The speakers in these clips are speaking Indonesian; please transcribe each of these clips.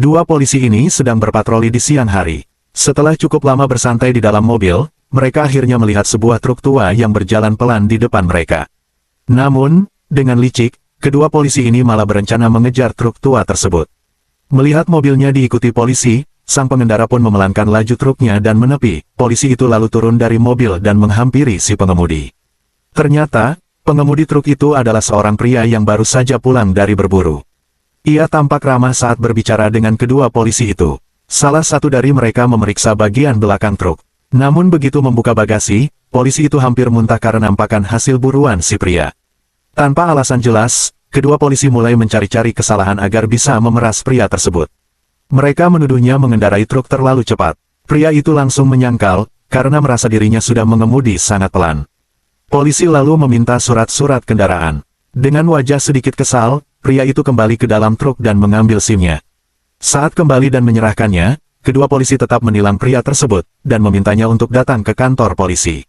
Dua polisi ini sedang berpatroli di siang hari. Setelah cukup lama bersantai di dalam mobil, mereka akhirnya melihat sebuah truk tua yang berjalan pelan di depan mereka. Namun, dengan licik, kedua polisi ini malah berencana mengejar truk tua tersebut. Melihat mobilnya diikuti polisi, sang pengendara pun memelankan laju truknya dan menepi. Polisi itu lalu turun dari mobil dan menghampiri si pengemudi. Ternyata, pengemudi truk itu adalah seorang pria yang baru saja pulang dari berburu. Ia tampak ramah saat berbicara dengan kedua polisi itu. Salah satu dari mereka memeriksa bagian belakang truk. Namun begitu membuka bagasi, polisi itu hampir muntah karena nampakan hasil buruan si pria. Tanpa alasan jelas, kedua polisi mulai mencari-cari kesalahan agar bisa memeras pria tersebut. Mereka menuduhnya mengendarai truk terlalu cepat. Pria itu langsung menyangkal, karena merasa dirinya sudah mengemudi sangat pelan. Polisi lalu meminta surat-surat kendaraan. Dengan wajah sedikit kesal, pria itu kembali ke dalam truk dan mengambil SIM-nya. Saat kembali dan menyerahkannya, kedua polisi tetap menilang pria tersebut, dan memintanya untuk datang ke kantor polisi.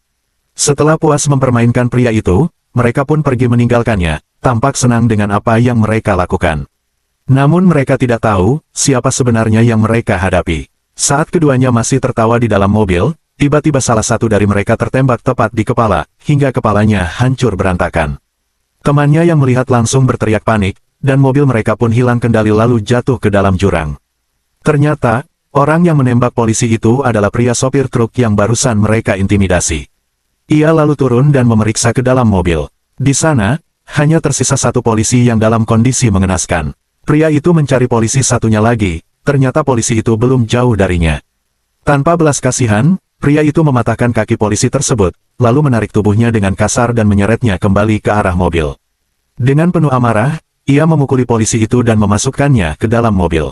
Setelah puas mempermainkan pria itu, mereka pun pergi meninggalkannya, tampak senang dengan apa yang mereka lakukan. Namun mereka tidak tahu, siapa sebenarnya yang mereka hadapi. Saat keduanya masih tertawa di dalam mobil, tiba-tiba salah satu dari mereka tertembak tepat di kepala, hingga kepalanya hancur berantakan. Temannya yang melihat langsung berteriak panik, dan mobil mereka pun hilang kendali lalu jatuh ke dalam jurang. Ternyata, orang yang menembak polisi itu adalah pria sopir truk yang barusan mereka intimidasi. Ia lalu turun dan memeriksa ke dalam mobil. Di sana, hanya tersisa satu polisi yang dalam kondisi mengenaskan. Pria itu mencari polisi satunya lagi, ternyata polisi itu belum jauh darinya. Tanpa belas kasihan, pria itu mematahkan kaki polisi tersebut, lalu menarik tubuhnya dengan kasar dan menyeretnya kembali ke arah mobil. Dengan penuh amarah, ia memukuli polisi itu dan memasukkannya ke dalam mobil.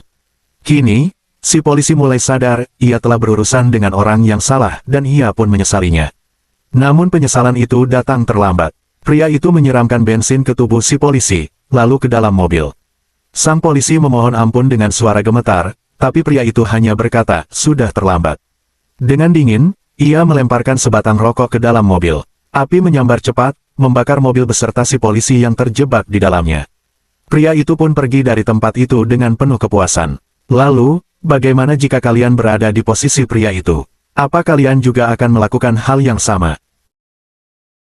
Kini, si polisi mulai sadar, ia telah berurusan dengan orang yang salah dan ia pun menyesalinya. Namun penyesalan itu datang terlambat. Pria itu menyiramkan bensin ke tubuh si polisi, lalu ke dalam mobil. Sang polisi memohon ampun dengan suara gemetar, tapi pria itu hanya berkata, sudah terlambat. Dengan dingin, ia melemparkan sebatang rokok ke dalam mobil. Api menyambar cepat, membakar mobil beserta si polisi yang terjebak di dalamnya. Pria itu pun pergi dari tempat itu dengan penuh kepuasan. Lalu, bagaimana jika kalian berada di posisi pria itu? Apa kalian juga akan melakukan hal yang sama?